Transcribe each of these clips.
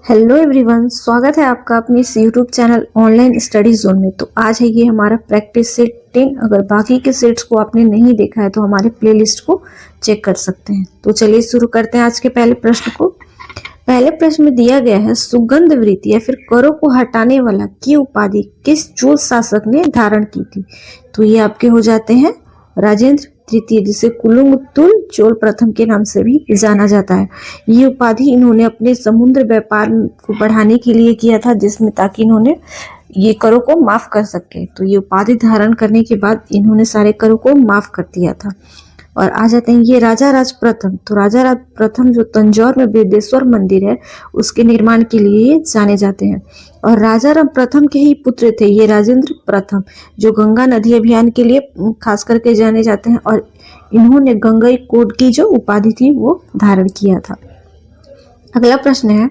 Hello everyone, स्वागत है आपका अपने इस YouTube channel online study zone में। तो आज है ये हमारा प्रैक्टिस सेट 10। अगर बाकी के सेट्स को आपने नहीं देखा है तो हमारे प्लेलिस्ट को चेक कर सकते हैं। तो चलिए शुरू करते हैं आज के पहले प्रश्न को। पहले प्रश्न में दिया गया है, सुगंध वृत्ति या फिर करों को हटाने वाला की उपाधि किस चोल शासक ने धारण की थी। तो ये आपके हो जाते हैं राजेंद्र तृतीय, जिसे कुलुंगुत्तुल चोल प्रथम के नाम से भी जाना जाता है। ये उपाधि इन्होंने अपने समुद्र व्यापार को बढ़ाने के लिए किया था, जिसमें ताकि इन्होंने ये करों को माफ कर सके। तो ये उपाधि धारण करने के बाद इन्होंने सारे करों को माफ कर दिया था। और आ जाते हैं ये राजा राज प्रथम। तो राजा राज प्रथम जो तंजौर में बृहदेश्वर मंदिर है उसके निर्माण के लिए जाने जाते हैं। और राजा राम प्रथम के ही पुत्र थे ये राजेंद्र प्रथम, जो गंगा नदी अभियान के लिए खास करके जाने जाते हैं। और इन्होंने गंगई कोट की जो उपाधि थी वो धारण किया था। अगला प्रश्न है,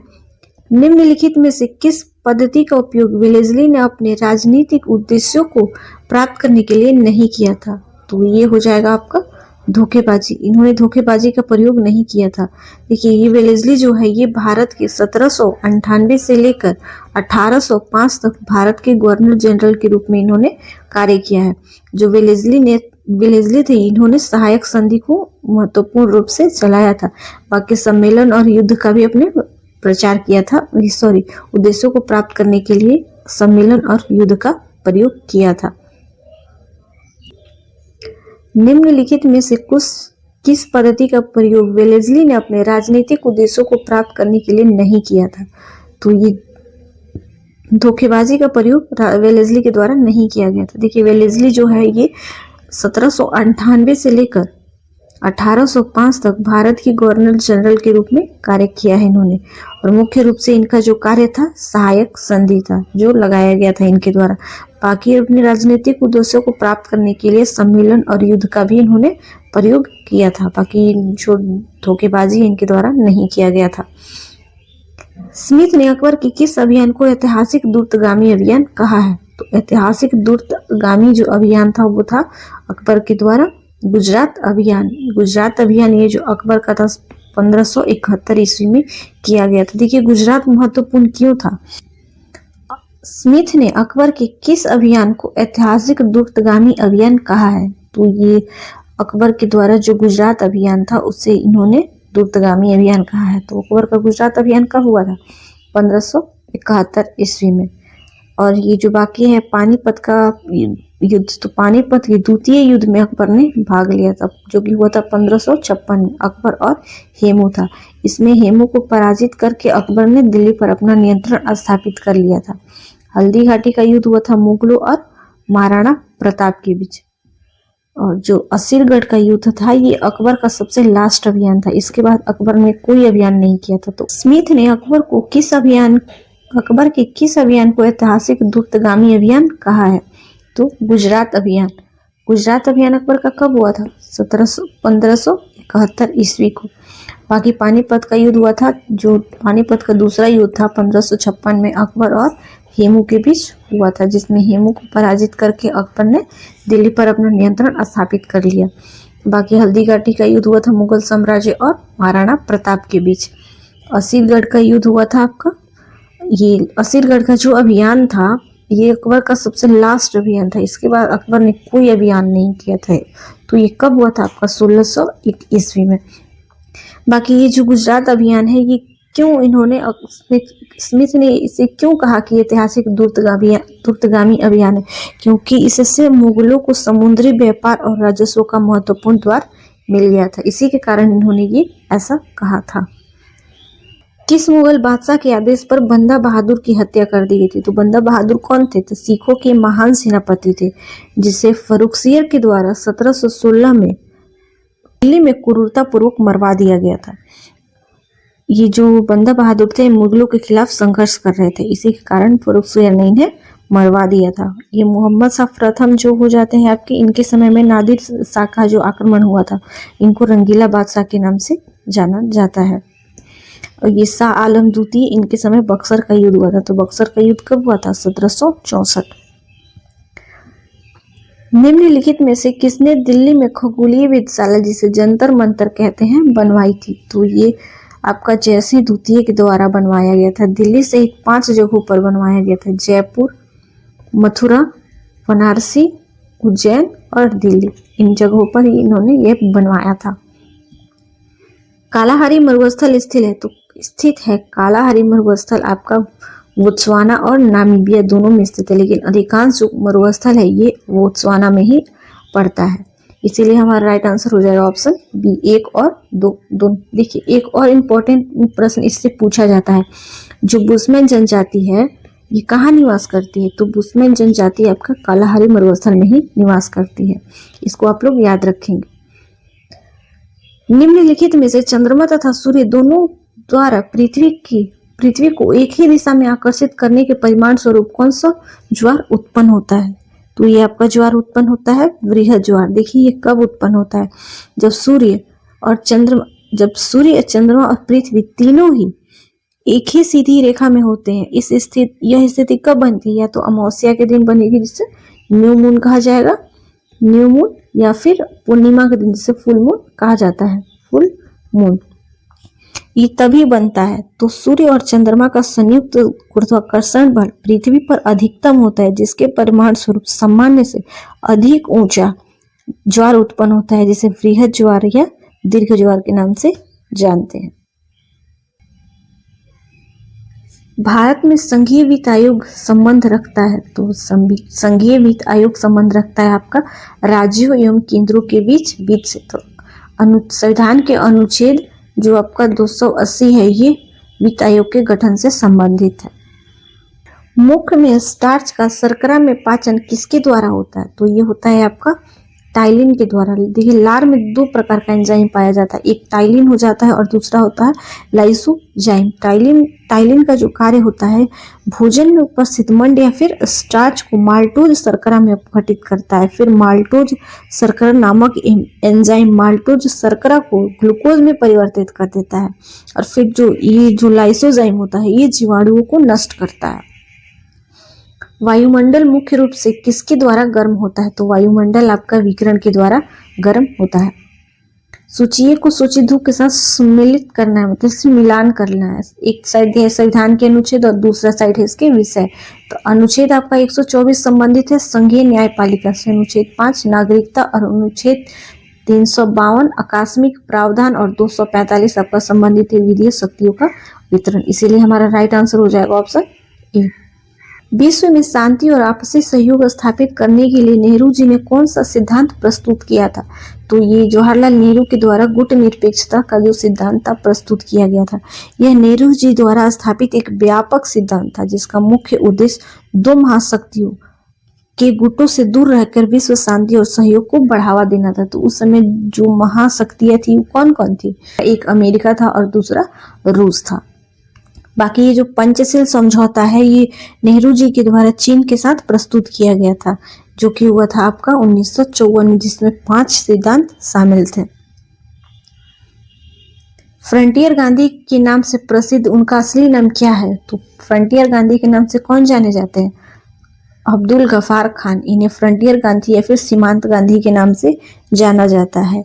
निम्नलिखित में से किस पद्धति का उपयोग वेलेस्ली ने अपने राजनीतिक उद्देश्यों को प्राप्त करने के लिए नहीं किया था। तो ये हो जाएगा आपका धोखेबाजी। इन्होंने धोखेबाजी का प्रयोग नहीं किया था। देखिए ये वेलेस्ली जो है ये भारत के 1798 से लेकर 1805 तक भारत के गवर्नर जनरल के रूप में इन्होंने कार्य किया है। जो वेलेस्ली थे इन्होंने सहायक संधि को महत्वपूर्ण रूप से चलाया था। बाकी सम्मेलन और युद्ध का भी अपने प्रचार किया था, उद्देश्यों को प्राप्त करने के लिए सम्मेलन और युद्ध का प्रयोग किया था। निम्नलिखित में से किस पद्धति का प्रयोग वेलेस्ली ने अपने राजनीतिक उद्देश्यों को प्राप्त करने के लिए नहीं किया था। तो ये धोखेबाजी का प्रयोग वेलेस्ली के द्वारा नहीं किया गया था। देखिए वेलेस्ली जो है ये 1798 से लेकर 1805 तक भारत के गवर्नर जनरल के रूप में कार्य किया है इन्होंने। और मुख्य रूप से इनका जो कार्य था सहायक संधि था जो लगाया गया था इनके द्वारा। बाकी अपने राजनीतिक उद्देश्यों को प्राप्त करने के लिए सम्मेलन और युद्ध का भी इन्होंने प्रयोग किया था। बाकी जो धोखेबाजी इनके द्वारा नहीं किया गया था। स्मिथ ने अकबर के किस अभियान को ऐतिहासिक दूरगामी अभियान कहा है। तो ऐतिहासिक दूरगामी जो अभियान था वो था अकबर के द्वारा गुजरात अभियान। गुजरात अभियान ये जो अकबर का था 1571 ईस्वी में किया गया था। देखिए गुजरात महत्वपूर्ण क्यों था। स्मिथ ने अकबर के किस अभियान को ऐतिहासिक दूरगामी अभियान कहा है। तो ये अकबर के द्वारा जो गुजरात अभियान था उससे इन्होंने दूरगामी अभियान कहा है। तो अकबर का गुजरात अभियान कब हुआ था? 1571 ईस्वी में। और ये जो बाकी है पानीपत का युद्ध, तो पानीपत के द्वितीय युद्ध में अकबर ने भाग लिया था जो कि हुआ था 1556 में। अकबर और हेमू था। इसमें हेमू को पराजित करके अकबर ने दिल्ली पर अपना नियंत्रण स्थापित कर लिया था। हल्दी घाटी का युद्ध हुआ था मुगलों और महाराणा प्रताप के बीच। और जो असीरगढ़ का युद्ध था ये अकबर का सबसे लास्ट अभियान था। इसके बाद अकबर ने कोई अभियान नहीं किया था। तो स्मिथ ने अकबर के किस अभियान को ऐतिहासिक दूरगामी अभियान कहा है। तो गुजरात अभियान। गुजरात अभियान अकबर का कब हुआ था? 1571 ईस्वी को। बाकी पानीपत का युद्ध हुआ था, जो पानीपत का दूसरा युद्ध था 1556 में अकबर और हेमू के बीच हुआ था, जिसमें हेमू को पराजित करके अकबर ने दिल्ली पर अपना नियंत्रण स्थापित कर लिया। बाकी हल्दी घाटी का युद्ध हुआ था मुगल साम्राज्य और महाराणा प्रताप के बीच। असीरगढ़ का युद्ध हुआ था आपका। ये असीरगढ़ का जो अभियान था ये अकबर का सबसे लास्ट अभियान था। इसके बाद अकबर ने कोई अभियान नहीं किया था। तो ये कब हुआ था आपका? 1601 ईस्वी में। बाकी ये जो गुजरात अभियान है ये क्यों इन्होंने स्मिथ ने इसे क्यों कहा कि ऐतिहासिक दूरगामी अभियान है? क्योंकि इससे मुगलों को समुद्री व्यापार और राजस्व का महत्वपूर्ण द्वार मिल गया था। इसी के कारण इन्होंने ये ऐसा कहा था। किस मुगल बादशाह के आदेश पर बंदा बहादुर की हत्या कर दी गई थी। तो बंदा बहादुर कौन थे? तो सिखों के महान सेनापति थे, जिसे फर्रुखसियर के द्वारा 1716 में दिल्ली में क्रूरता पूर्वक मरवा दिया गया था। ये जो बंदा बहादुर थे मुगलों के खिलाफ संघर्ष कर रहे थे, इसी के कारण फर्रुखसियर ने इन्हें मरवा दिया था। ये मोहम्मद शाह प्रथम जो हो जाते हैं आपके, इनके समय में नादिर शाह का जो आक्रमण हुआ था, इनको रंगीला बादशाह के नाम से जाना जाता है। और ये शाह आलम द्वितीय, इनके समय बक्सर का युद्ध हुआ था। तो बक्सर का युद्ध कब हुआ था? 1764। निम्नलिखित में से किसने दिल्ली में खगोलीय वेधशाला, जिसे जंतर मंतर कहते हैं, बनवाई थी। तो ये आपका जयसिंह द्वितीय के द्वारा बनवाया गया था। दिल्ली सहित 5 जगहों पर बनवाया गया था, जयपुर, मथुरा, बनारसी, उज्जैन और दिल्ली। इन जगहों पर इन्होंने ये बनवाया था। कालाहारी मरुस्थल स्थित है। कालाहारी मरुस्थल आपका बोत्सवाना और नामीबिया दोनों में स्थित है, लेकिन अधिकांश जो मरुस्थल है ये बोत्सवाना में ही पड़ता है। इसीलिए हमारा राइट आंसर हो जाएगा ऑप्शन बी, 1 और 2। देखिए एक और इम्पोर्टेंट प्रश्न इससे पूछा जाता है, जो बुशमैन जनजाति है ये कहाँ निवास करती है? तो बुशमैन जनजाति आपका कालाहारी मरुस्थल में ही निवास करती है। इसको आप लोग याद रखेंगे। निम्नलिखित में से चंद्रमा तथा सूर्य दोनों द्वारा पृथ्वी को एक ही दिशा में आकर्षित करने के परिणाम स्वरूप कौन सा ज्वार उत्पन्न होता है? तो ये आपका ज्वार उत्पन्न होता है वृहद ज्वार। देखिए ये कब उत्पन्न होता है? जब सूर्य और चंद्रमा और पृथ्वी तीनों ही एक ही सीधी रेखा में होते हैं। यह स्थिति कब बनती है? या तो अमावस्या के दिन बनेगी जिसे न्यू मून कहा जाएगा, न्यू मून, या फिर पूर्णिमा के दिन जिसे फुल मून कहा जाता है, फुल मून। ये तभी बनता है। तो सूर्य और चंद्रमा का संयुक्त गुरुत्वाकर्षण बल पृथ्वी पर अधिकतम होता है, जिसके परिणाम स्वरूप सामान्य से अधिक ऊंचा ज्वार उत्पन्न होता है, जिसे वृहद ज्वार या दीर्घ ज्वार के नाम से जानते हैं। भारत में संघीय वित्त आयोग संबंध रखता है। तो संघीय वित्त आयोग संबंध रखता है आपका राज्यों एवं केंद्रों के बीच वित्त से। तो संविधान के अनुच्छेद जो आपका 280 है ये वित्त आयोग के गठन से संबंधित है। मुख में स्टार्च का शर्करा में पाचन किसके द्वारा होता है? तो ये होता है आपका टाइलिन के द्वारा। देखिए लार में 2 प्रकार का एंजाइम पाया जाता है, एक टाइलिन हो जाता है और दूसरा होता है लाइसोजाइम। टाइलिन का जो कार्य होता है भोजन में उपस्थित मंड या फिर स्टार्च को माल्टोज शर्करा में अपघटित करता है। फिर माल्टोज शर्करा नामक एंजाइम माल्टोज शर्करा को ग्लूकोज में परिवर्तित कर देता है, और फिर जो लाइसोजाइम होता है ये जीवाणुओं को नष्ट करता है। वायुमंडल मुख्य रूप से किसके द्वारा गर्म होता है? तो वायुमंडल आपका विकिरण के द्वारा गर्म होता है। सूचीय को सूचीधु के साथ सम्मिलित करना है, मतलब मिलान करना है। एक साइड है संविधान के अनुच्छेद और दूसरा साइड है इसके विषय। तो अनुच्छेद आपका 124 संबंधित है संघीय न्यायपालिका से, अनुच्छेद 5 नागरिकता और अनुच्छेद 352 आकस्मिक प्रावधान और 245 आपका संबंधित है वित्तीय शक्तियों का वितरण। इसीलिए हमारा राइट आंसर हो जाएगा ऑप्शन ए। विश्व में शांति और आपसी सहयोग स्थापित करने के लिए नेहरू जी ने कौन सा सिद्धांत प्रस्तुत किया था? तो ये जवाहरलाल नेहरू के द्वारा गुट निरपेक्षता का जो सिद्धांत था प्रस्तुत किया गया था। यह नेहरू जी द्वारा स्थापित एक व्यापक सिद्धांत था, जिसका मुख्य उद्देश्य 2 महाशक्तियों के गुटों से दूर रहकर विश्व शांति और सहयोग को बढ़ावा देना था। तो उस समय जो महाशक्तियां थी वो कौन कौन थी? एक अमेरिका था और दूसरा रूस था। बाकी ये जो पंचशील समझौता है ये नेहरू जी के द्वारा चीन के साथ प्रस्तुत किया गया था, जो कि हुआ था आपका 1954 में, जिसमें 5 सिद्धांत शामिल थे। फ्रंटियर गांधी के नाम से प्रसिद्ध उनका असली नाम क्या है? तो फ्रंटियर गांधी के नाम से कौन जाने जाते हैं? अब्दुल गफार खान। इन्हें फ्रंटियर गांधी या फिर सीमांत गांधी के नाम से जाना जाता है,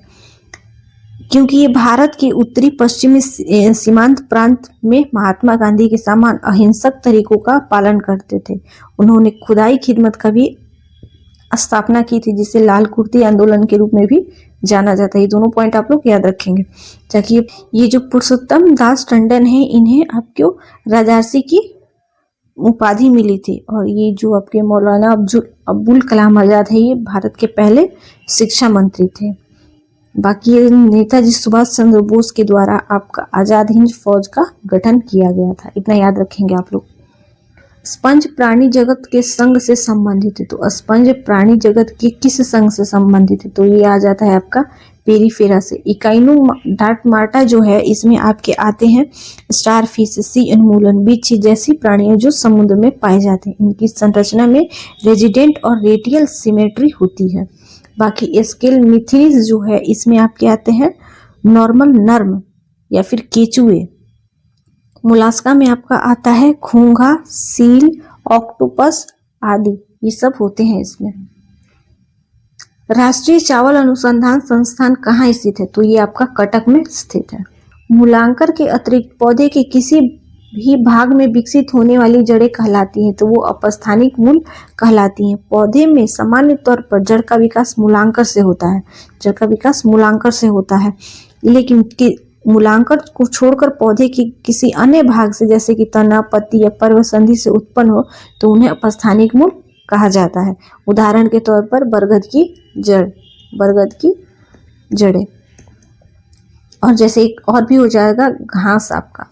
क्योंकि ये भारत के उत्तरी पश्चिमी सीमांत प्रांत में महात्मा गांधी के समान अहिंसक तरीकों का पालन करते थे। उन्होंने खुदाई खिदमत का भी स्थापना की थी, जिसे लाल कुर्ती आंदोलन के रूप में भी जाना जाता है। ये दोनों पॉइंट आप लोग याद रखेंगे। ताकि ये जो पुरुषोत्तम दास टंडन है इन्हें आपको राजर्षि की उपाधि मिली थी, और ये जो आपके मौलाना अब्दुल कलाम आजाद है ये भारत के पहले शिक्षा मंत्री थे। बाकी नेताजी सुभाष चंद्र बोस के द्वारा आपका आजाद हिंद फौज का गठन किया गया था। इतना याद रखेंगे आप लोग। स्पंज प्राणी जगत के संघ से संबंधित है। तो स्पंज प्राणी जगत के किस संघ से संबंधित है? तो ये आ जाता है आपका पेरिफेरा से। इकाइनोडार्माटा जो है इसमें आपके आते हैं स्टार फिश, सी उन्मूलन, बिच्छी जैसी प्राणियों जो समुद्र में पाए जाते हैं। इनकी संरचना में रेजिडेंट और रेडियल सिमेट्री होती है। बाकी स्केल मिथिलीज जो है इसमें आपके आते हैं नॉर्मल नर्म या फिर केचुए। मोलास्का में आपका आता है घोंघा, सील, ऑक्टोपस आदि, ये सब होते हैं इसमें। राष्ट्रीय चावल अनुसंधान संस्थान कहाँ स्थित है? तो ये आपका कटक में स्थित है। मूलांकर के अतिरिक्त पौधे के किसी भी भाग में विकसित होने वाली जड़ें कहलाती हैं, तो वो अपस्थानिक मूल कहलाती हैं। पौधे में सामान्य तौर पर जड़ का विकास मूलांकर से होता है, जड़ का विकास मूलांकर से होता है, लेकिन मूलांकर को छोड़कर पौधे की किसी अन्य भाग से, जैसे कि तना, पत्ती या पर्व संधि से उत्पन्न हो, तो उन्हें अपस्थानिक मूल कहा जाता है। उदाहरण के तौर पर बरगद की जड़ें। और जैसे एक और भी हो जाएगा घास आपका।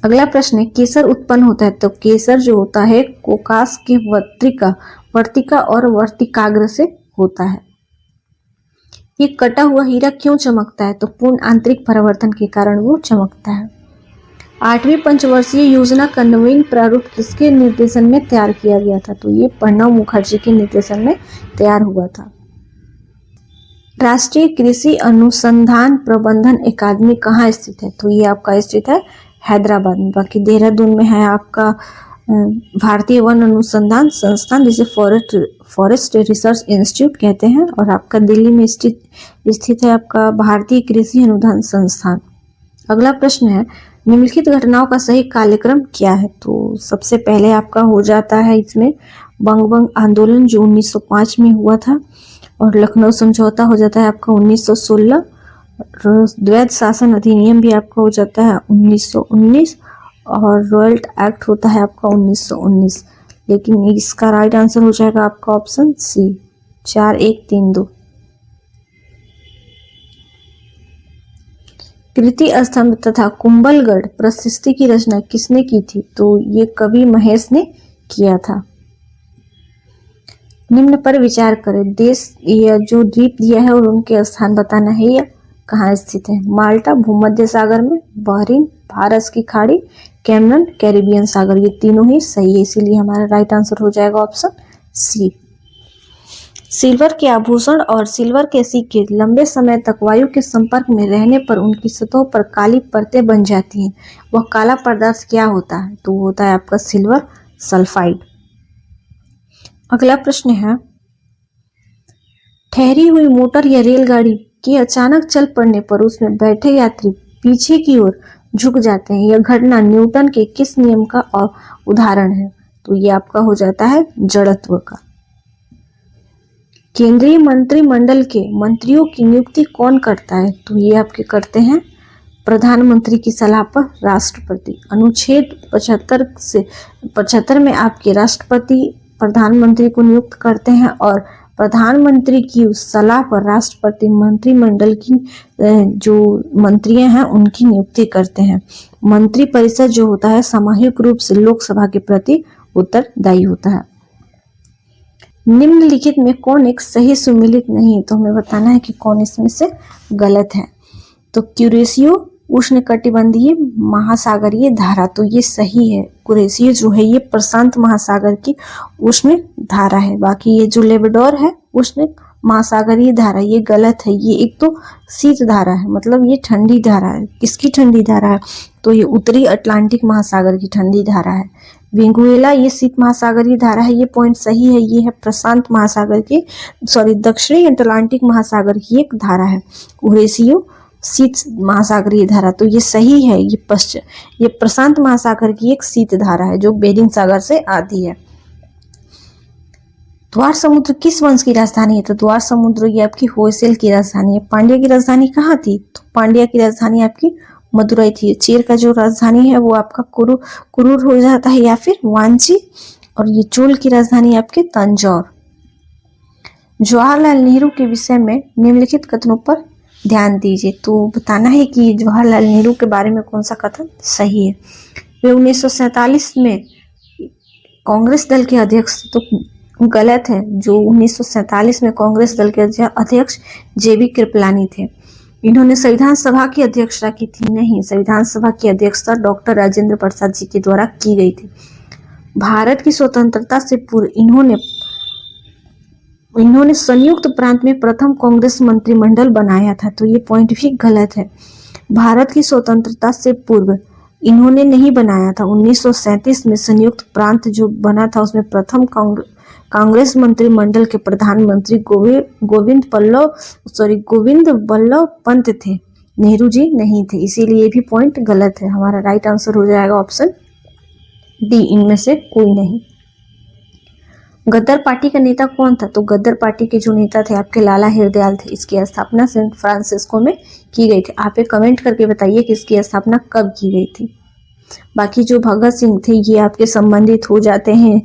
अगला प्रश्न है, केसर उत्पन्न होता है, तो केसर जो होता है कोकास के वर्तिका और वर्तिकाग्र से होता है। ये कटा हुआ हीरा क्यों चमकता है, तो पूर्ण आंतरिक परावर्तन के कारण वो चमकता है। 8वीं पंचवर्षीय योजना का नवीन प्रारूप किसके निर्देशन में तैयार किया गया था, तो ये प्रणब मुखर्जी के निर्देशन में तैयार हुआ था। राष्ट्रीय कृषि अनुसंधान प्रबंधन अकादमी कहाँ स्थित है, तो ये आपका स्थित है हैदराबाद में। बाकी देहरादून में है आपका भारतीय वन अनुसंधान संस्थान, जिसे फॉरेस्ट रिसर्च इंस्टीट्यूट कहते हैं, और आपका दिल्ली में स्थित है आपका भारतीय कृषि अनुसंधान संस्थान। अगला प्रश्न है, निम्नलिखित घटनाओं का सही कालक्रम क्या है, तो सबसे पहले आपका हो जाता है इसमें बंगभंग आंदोलन जो 1905 में हुआ था, और लखनऊ समझौता हो जाता है आपका 1916, द्वैध शासन अधिनियम भी आपका हो जाता है 1919, और रॉयल एक्ट होता है आपका 1919। लेकिन इसका राइट आंसर हो जाएगा आपका ऑप्शन सी 4132। कृति स्तंभ तथा कुंभलगढ़ प्रशस्ति की रचना किसने की थी, तो ये कवि महेश ने किया था। निम्न पर विचार करें, देश या जो द्वीप दिया है और उनके स्थान बताना है, या कहाँ स्थित है। माल्टा भूमध्य सागर में, बहरीन फारस की खाड़ी, कैमरन कैरिबियन सागर, ये तीनों ही सही है, इसीलिए हमारा राइट आंसर हो जाएगा ऑप्शन सी। सिल्वर के आभूषण और सिल्वर के सिक्के लंबे समय तक वायु के संपर्क में रहने पर उनकी सतहों पर काली परतें बन जाती हैं। वह काला पदार्थ क्या होता है, तो वो होता है आपका सिल्वर सल्फाइड। अगला प्रश्न है, ठहरी हुई मोटर या रेलगाड़ी के अचानक चल पड़ने पर उसमें बैठे यात्री पीछे की ओर झुक जाते हैं। यह घटना न्यूटन के किस नियम का उदाहरण है, तो ये आपका हो जाता है जड़त्व का। केंद्रीय मंत्रिमंडल के मंत्रियों की नियुक्ति कौन करता है, तो ये आपके करते हैं प्रधानमंत्री की सलाह पर राष्ट्रपति। अनुच्छेद 75 में आपके राष्ट्रपति प्रधानमंत्री को नियुक्त करते हैं, और प्रधानमंत्री की उस सलाह पर राष्ट्रपति मंत्रिमंडल की जो मंत्री हैं उनकी नियुक्ति करते हैं। मंत्री परिषद जो होता है सामूहिक रूप से लोकसभा के प्रति उत्तरदायी होता है। निम्नलिखित में कौन एक सही सुमेलित नहीं है, तो हमें बताना है कि कौन इसमें से गलत है। तो क्यूरेशियो उष्णकटिबंधीय महासागरीय धारा, तो ये सही है। कुरेशियो जो है ये प्रशांत महासागर की उष्ण धारा है। बाकी ये जो लेबडोर है उष्ण महासागरीय धारा, ये गलत है। ये एक तो शीत धारा है, मतलब ये ठंडी धारा है। किसकी ठंडी धारा है, तो ये उत्तरी अटलांटिक महासागर की ठंडी धारा है। वेनेजुएला ये शीत महासागरीय धारा है, ये पॉइंट सही है। ये है प्रशांत महासागर की दक्षिणी अटलांटिक महासागर की एक धारा है। कुरेशियो शीत महासागरीय धारा, तो ये सही है। ये प्रशांत महासागर की एक शीत धारा है जो बेरिंग सागर से आती है। द्वार समुद्र किस वंश की राजधानी है, तो द्वार समुद्र ये आपकी होयसल की राजधानी है। पांड्या की राजधानी कहाँ थी, तो पांड्या की राजधानी आपकी मदुरई थी। चेर का जो राजधानी है वो आपका कुरूर हो जाता है या फिर वांची, और ये चोल की राजधानी आपके तंजौर। जवाहरलाल नेहरू के विषय में निम्नलिखित कथनों पर ध्यान दीजिए, तो बताना है कि जवाहरलाल नेहरू के बारे में कौन सा कथन सही है। वे 1947 में कांग्रेस दल के अध्यक्ष, तो गलत है। जो 1947 में कांग्रेस दल के अध्यक्ष जेबी कृपलानी थे, इन्होंने संविधान सभा की अध्यक्षता की थी नहीं, संविधान सभा की अध्यक्षता डॉक्टर राजेंद्र प्रसाद जी के द्वारा की गई थी। भारत की स्वतंत्रता से पूर्व इन्होंने संयुक्त प्रांत में प्रथम कांग्रेस मंत्रिमंडल बनाया था, तो ये पॉइंट भी गलत है। भारत की स्वतंत्रता से पूर्व इन्होंने नहीं बनाया था। 1937 में संयुक्त प्रांत जो बना था उसमें प्रथम कांग्रेस मंत्रिमंडल के प्रधानमंत्री गोविंद बल्लभ पंत थे। नेहरू जी नहीं थे, इसीलिए भी पॉइंट गलत है। हमारा राइट आंसर हो जाएगा ऑप्शन डी, इनमें से कोई नहीं। गद्दार पार्टी का नेता कौन था? तो गद्दार पार्टी के जो नेता थे आपके लाला हरदयाल थे। इसकी स्थापना सैन फ्रांसिस्को में की गई थी। आप एक कमेंट करके बताइए कि इसकी स्थापना कब की गई थी। बाकी जो भगत सिंह थे ये आपके संबंधित हो जाते हैं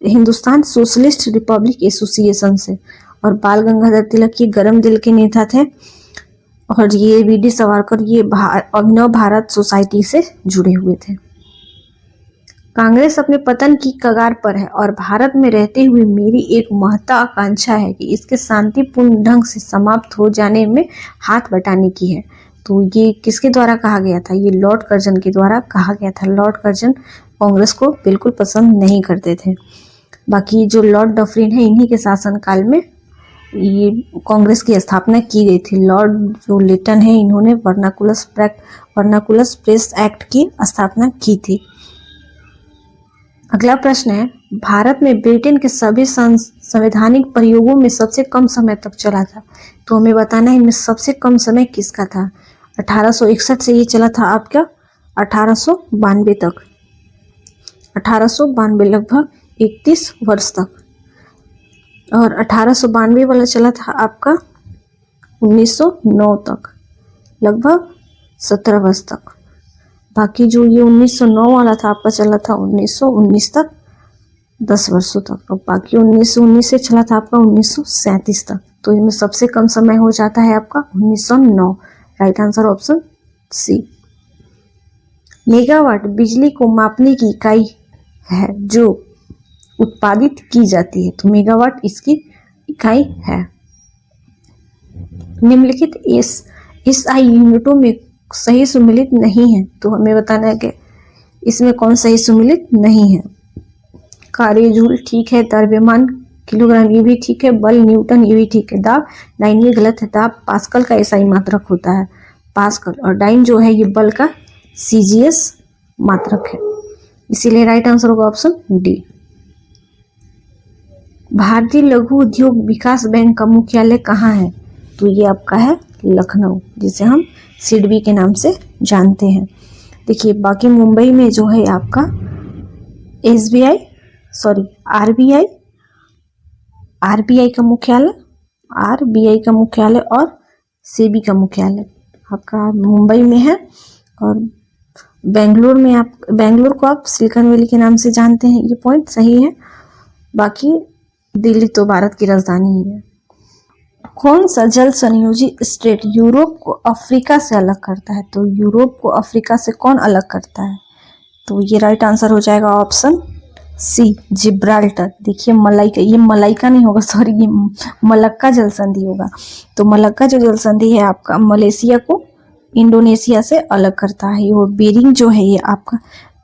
हिंदुस्तान सोशलिस्ट रिपब्लिक एसोसिएशन से। और बाल गंगाधर तिलक ये गरम दिल के नेता थे। और ये वीडी सावरकर ये अभिनव भारत सोसाइटी से जुड़े हुए थे। कांग्रेस अपने पतन की कगार पर है और भारत में रहते हुए मेरी एक महत्वाकांक्षा है कि इसके शांतिपूर्ण ढंग से समाप्त हो जाने में हाथ बटाने की है। तो ये किसके द्वारा कहा गया था? ये लॉर्ड कर्जन के द्वारा कहा गया था। लॉर्ड कर्जन कांग्रेस को बिल्कुल पसंद नहीं करते थे। बाकी जो लॉर्ड डफरिन है इन्हीं के शासनकाल में ये कांग्रेस की स्थापना की गई थी। लॉर्ड जो लिटन है इन्होंने वर्नाकुलस प्रेस एक्ट की स्थापना की थी। अगला प्रश्न है, भारत में ब्रिटेन के सभी संवैधानिक प्रयोगों में सबसे कम समय तक चला था। तो हमें बताना है इनमें सबसे कम समय किसका था। 1861 से ये चला था आपका 1892 तक। 1892 लगभग 31 वर्ष तक। और 1892 वाला चला था आपका 1909 तक, लगभग 17 वर्ष तक। बाकी जो ये 1909 वाला था आपका चला था 1919 तक, 10 वर्षों तक। और बाकी 1919 से चला था आपका 1937 तक। तो इनमें सबसे कम समय हो जाता है आपका 1909। Right answer option C. Megawatt बिजली को मापने की इकाई है जो उत्पादित की जाती है। तो मेगावाट इसकी इकाई है। निम्नलिखित एसआई यूनिटों में सही सुमेलित नहीं है। तो हमें बताना है कि इसमें कौन सही सुमेलित नहीं है। कार्य जूल ठीक है, द्रव्यमान किलोग्राम ये भी ठीक है, बल न्यूटन ये भी ठीक है, दाब डाइन ये गलत है। दाब पास्कल का एसआई मात्रक होता है, पास्कल। और डाइन जो है ये बल का सीजीएस मात्रक है। इसीलिए राइट आंसर होगा ऑप्शन डी। भारतीय लघु उद्योग विकास बैंक का मुख्यालय कहाँ है? तो ये आपका है लखनऊ, जिसे हम सिडबी के नाम से जानते हैं। देखिए बाकी मुंबई में जो है आपका आरबीआई का मुख्यालय और सेबी का मुख्यालय आपका मुंबई में है। और बेंगलुरु को आप सिलिकॉन वैली के नाम से जानते हैं। ये पॉइंट सही है। बाकी दिल्ली तो भारत की राजधानी ही है। कौन सा जल संयोजी स्टेट यूरोप को अफ्रीका से अलग करता है? तो यूरोप को अफ्रीका से कौन अलग करता है? तो ये राइट आंसर हो जाएगा ऑप्शन सी, जिब्राल्टर। देखिए मलाइका नहीं होगा, सॉरी, ये मलक्का जल संधि होगा। तो मलक्का जो जल संधि है आपका मलेशिया को इंडोनेशिया से अलग करता है। और बेरिंग जो है ये आपका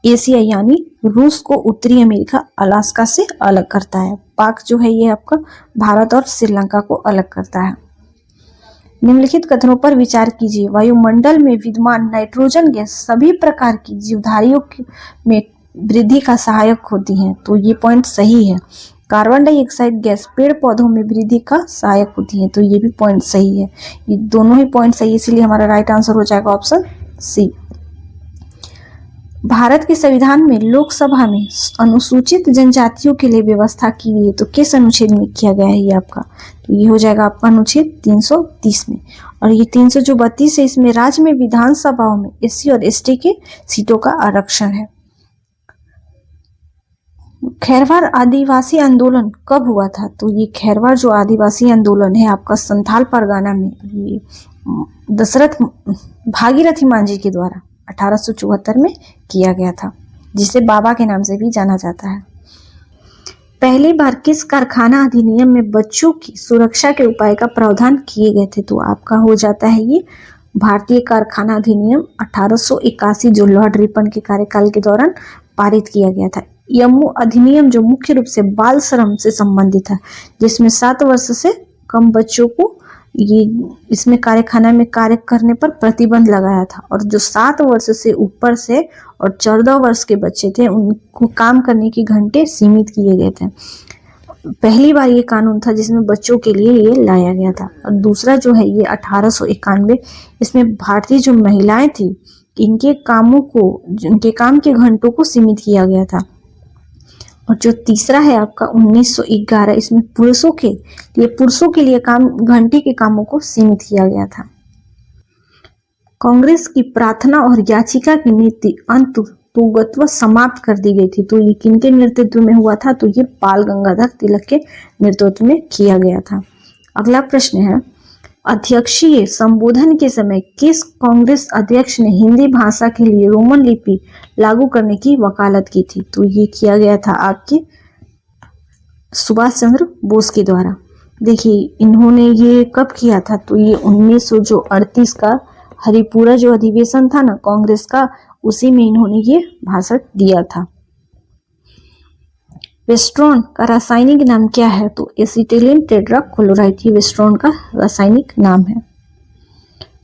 एशिया यानी रूस को उत्तरी अमेरिका अलास्का से अलग करता है। पाक जो है ये आपका भारत और श्रीलंका को अलग करता है। निम्नलिखित कथनों पर विचार कीजिए। वायुमंडल में विद्यमान नाइट्रोजन गैस सभी प्रकार की जीवधारियों में वृद्धि का सहायक होती है। तो ये पॉइंट सही है। कार्बन डाइऑक्साइड गैस पेड़ पौधों में वृद्धि का सहायक होती है। तो ये भी पॉइंट सही है। ये दोनों ही पॉइंट सही है, इसलिए हमारा राइट आंसर हो जाएगा ऑप्शन सी। भारत के संविधान में लोकसभा में अनुसूचित जनजातियों के लिए व्यवस्था की गई है। तो किस अनुच्छेद में किया गया है ये आपका? तो ये हो जाएगा आपका अनुच्छेद 330 में। और ये 332 है, इसमें राज्य में विधानसभाओं में एससी और एसटी के सीटों का आरक्षण है। खैरवार आदिवासी आंदोलन कब हुआ था? तो ये खैरवार जो आदिवासी आंदोलन है आपका संथाल परगना में ये भागीरथी मांझी के द्वारा 1874 में किया गया था, जिसे बाबा के नाम से भी जाना जाता है। पहली बार किस कारखाना अधिनियम में बच्चों की सुरक्षा के उपाय का प्रावधान किए गए थे? तो आपका हो जाता है ये भारतीय कारखाना अधिनियम 1881 जो लॉर्ड रिपन के कार्यकाल के दौरान पारित किया गया था। यह अधिनियम जो मुख्य रूप से बाल श्रम से संबंधित है, जिसमें 7 वर्ष से कम बच्चों को ये इसमें कारखाना में कार्य करने पर प्रतिबंध लगाया था। और जो 7 वर्ष से ऊपर से और 14 वर्ष के बच्चे थे उनको काम करने की घंटे सीमित किए गए थे। पहली बार ये कानून था जिसमें बच्चों के लिए ये लाया गया था। और दूसरा जो है ये 1891, इसमें भारतीय जो महिलाएं थी इनके कामों को, इनके काम के घंटों को सीमित किया गया था। और जो तीसरा है आपका 1911, इसमें पुरुषों के लिए काम घंटे के कामों को सीमित किया गया था। कांग्रेस की प्रार्थना और याचिका की नीति अंततोगत्वा समाप्त कर दी गई थी। तो ये किनके नेतृत्व में हुआ था? तो ये बाल गंगाधर तिलक के नेतृत्व में किया गया था। अगला प्रश्न है, अध्यक्षीय संबोधन के समय किस कांग्रेस अध्यक्ष ने हिंदी भाषा के लिए रोमन लिपि लागू करने की वकालत की थी? तो ये किया गया था आपके सुभाष चंद्र बोस के द्वारा। देखिए इन्होंने ये कब किया था? तो ये 1938 का हरिपुरा जो अधिवेशन था ना कांग्रेस का, उसी में इन्होंने ये भाषण दिया था। वेस्ट्रॉन का रासायनिक नाम क्या है? तो एसिटिलीन टेट्राक्लोराइड, ये वेस्ट्रॉन का रासायनिक नाम है।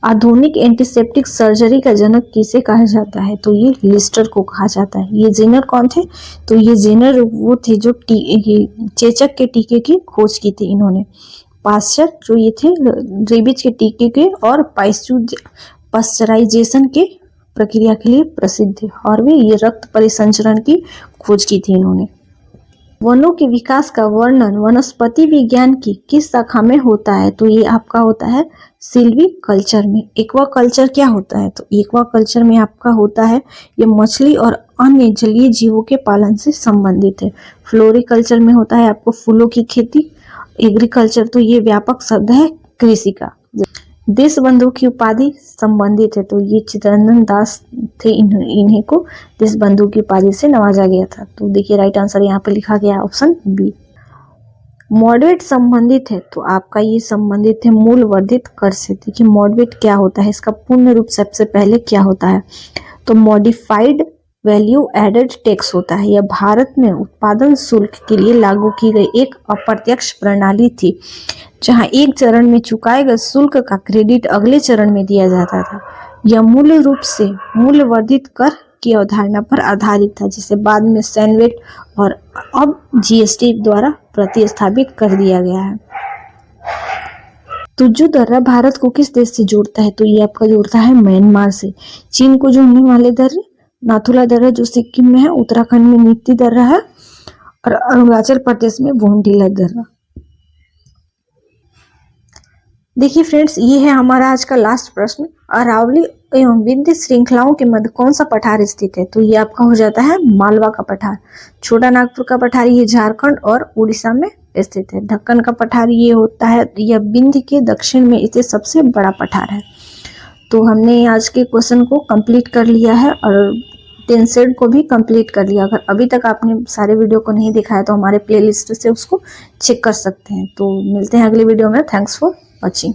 आधुनिक एंटीसेप्टिक सर्जरी का जनक किसे कहा जाता है? तो ये लिस्टर को कहा जाता है। ये जेनर कौन थे? तो ये जेनर वो थे जो चेचक के टीके की खोज की थी इन्होंने। पाश्चर जो ये थे रेबीज के टीके के और पाश्चराइजेशन के प्रक्रिया के लिए प्रसिद्ध थे। और वे ये रक्त परिसंचरण की खोज की थी इन्होंने। वनों के विकास का वर्णन वनस्पति विज्ञान की किस शाखा में होता है? तो ये आपका होता है सिल्वी कल्चर में। एक्वा कल्चर क्या होता है? तो एक्वा कल्चर में आपका होता है ये मछली और अन्य जलीय जीवों के पालन से संबंधित है। फ्लोरिकल्चर में होता है आपको फूलों की खेती। एग्रीकल्चर तो ये व्यापक शब्द है कृषि का। देश बंधु की उपाधि संबंधित है। तो ये चित्तरंजन दास थे, इन्हीं को देश बंधु की उपाधि से नवाजा गया था। तो देखिए राइट आंसर यहाँ पे लिखा गया ऑप्शन बी। मॉडरेट संबंधित है, तो आपका ये संबंधित है मूल वर्धित कर से। देखिए मॉडरेट क्या होता है, इसका पूर्ण रूप सबसे पहले क्या होता है? तो मॉडिफाइड वैल्यू एडेड टैक्स होता है। यह भारत में उत्पादन शुल्क के लिए लागू की गई एक अप्रत्यक्ष प्रणाली थी, जहां एक चरण में चुकाए गए शुल्क का क्रेडिट अगले चरण में दिया जाता था। यह मूल रूप से मूल्य वर्धित कर की अवधारणा पर आधारित था, जिसे बाद में सैनवेट और अब जीएसटी द्वारा प्रतिस्थापित कर दिया गया है। तुज्जु दर्रा भारत को किस देश से जोड़ता है? तो ये आपका जोड़ता है म्यांमार से। चीन को जोड़ने वाले दर्रे नाथुला दर्रा जो सिक्किम में है, उत्तराखंड में नीति दर्रा है और अरुणाचल प्रदेश में बोमडिला दर्रा। देखिए फ्रेंड्स, ये है हमारा आज का लास्ट प्रश्न। अरावली एवं विंध्य श्रृंखलाओं के मध्य कौन सा पठार स्थित है? तो ये आपका हो जाता है मालवा का पठार। छोटा नागपुर का पठार ये झारखंड और उड़ीसा में स्थित है। ढक्कन का पठार ये होता है, यह विंध्य के दक्षिण में इसे सबसे बड़ा पठार है। तो हमने आज के क्वेश्चन को कंप्लीट कर लिया है और टेंसेड को भी कंप्लीट कर लिया। अगर अभी तक आपने सारे वीडियो को नहीं देखा है तो हमारे प्लेलिस्ट से उसको चेक कर सकते हैं। तो मिलते हैं अगले वीडियो में। Thanks for watching.